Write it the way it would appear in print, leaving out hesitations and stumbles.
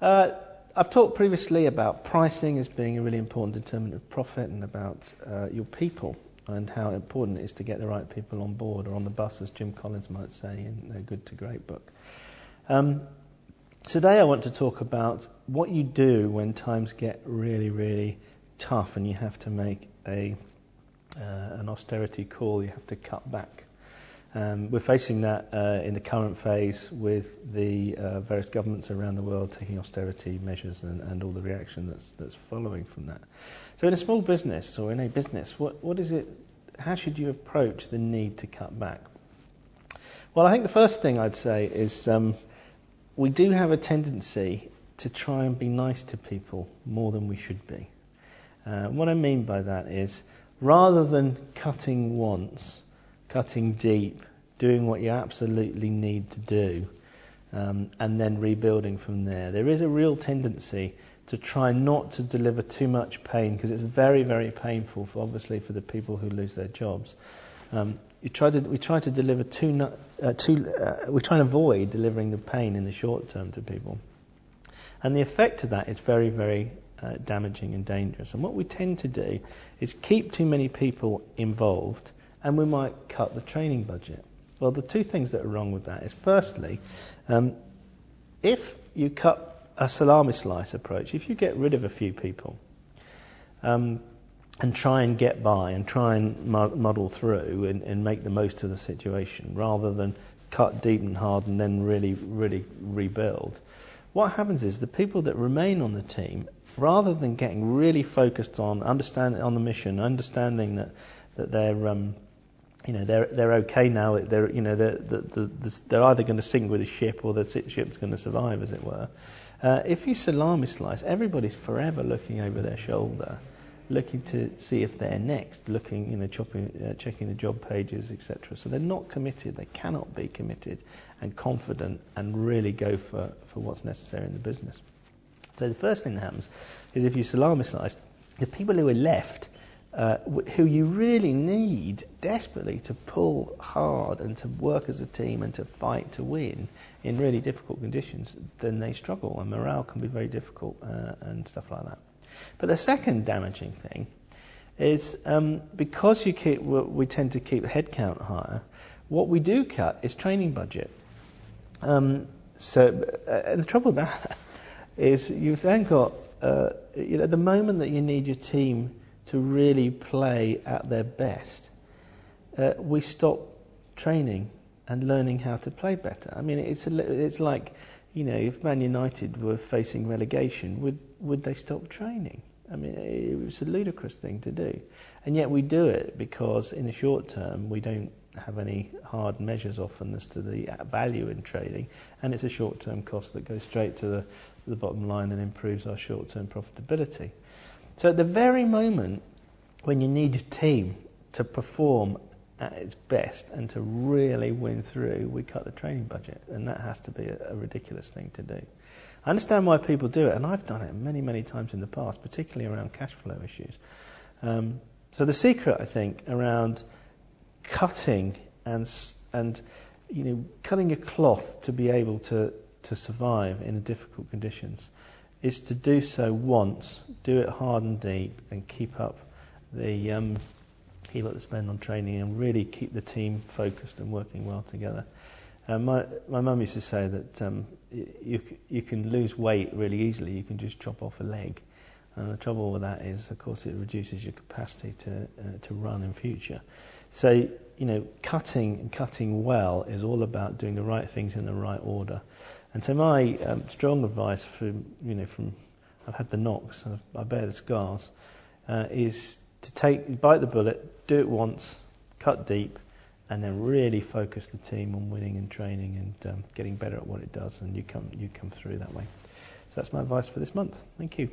I've talked previously about pricing as being a really important determinant of profit, and about your people and how important it is to get the right people on board, or on the bus, as Jim Collins might say in a Good to Great book. Today I want to talk about what you do when times get really, really tough and you have to make an austerity call, you have to cut back. We're facing that in the current phase with the various governments around the world taking austerity measures and all the reaction that's following from that. So in a small business, or in a business, what is it? How should you approach the need to cut back? Well, I think the first thing I'd say is we do have a tendency to try and be nice to people more than we should be. What I mean by that is, rather than cutting once, cutting deep, doing what you absolutely need to do, and then rebuilding from there, there is a real tendency to try not to deliver too much pain, because it's very, very painful, obviously, for the people who lose their jobs. We try to avoid delivering the pain in the short term to people, and the effect of that is very, very damaging and dangerous. And what we tend to do is keep too many people involved, and we might cut the training budget. Well, the two things that are wrong with that is, firstly, if you cut a salami slice approach, if you get rid of a few people and try and get by and try and muddle through and make the most of the situation, rather than cut deep and hard and then really, really rebuild, what happens is the people that remain on the team, rather than getting really focused on the mission, understanding that they're okay now, they're either going to sink with the ship, or the ship's going to survive, as it were. If you salami slice, everybody's forever looking over their shoulder, looking to see if they're next, looking, checking the job pages, etc. So they're not committed. They cannot be committed and confident and really go for what's necessary in the business. So the first thing that happens is, if you salami slice, the people who are left, who you really need desperately to pull hard and to work as a team and to fight to win in really difficult conditions, then they struggle, and morale can be very difficult and stuff like that. But the second damaging thing is, because we tend to keep headcount higher, what we do cut is training budget. And the trouble with that is, you've then got the moment that you need your team to really play at their best, we stop training and learning how to play better. I mean, it's like, if Man United were facing relegation, would they stop training? I mean, it was a ludicrous thing to do. And yet we do it because in the short term we don't have any hard measures often as to the value in training, and it's a short-term cost that goes straight to the bottom line and improves our short-term profitability. So at the very moment when you need your team to perform at its best and to really win through, we cut the training budget, and that has to be a ridiculous thing to do. I understand why people do it, and I've done it many, many times in the past, particularly around cash flow issues. So the secret, I think, around cutting and cutting your cloth to be able to survive in difficult conditions is to do so once, do it hard and deep, and keep up the spend on training, and really keep the team focused and working well together. My mum used to say that you can lose weight really easily. You can just chop off a leg, and the trouble with that is, of course, it reduces your capacity to run in future. So cutting well is all about doing the right things in the right order. And so my strong advice from I've had the knocks, I bear the scars, is to bite the bullet, do it once, cut deep, and then really focus the team on winning and training and getting better at what it does, and you come through that way. So that's my advice for this month. Thank you.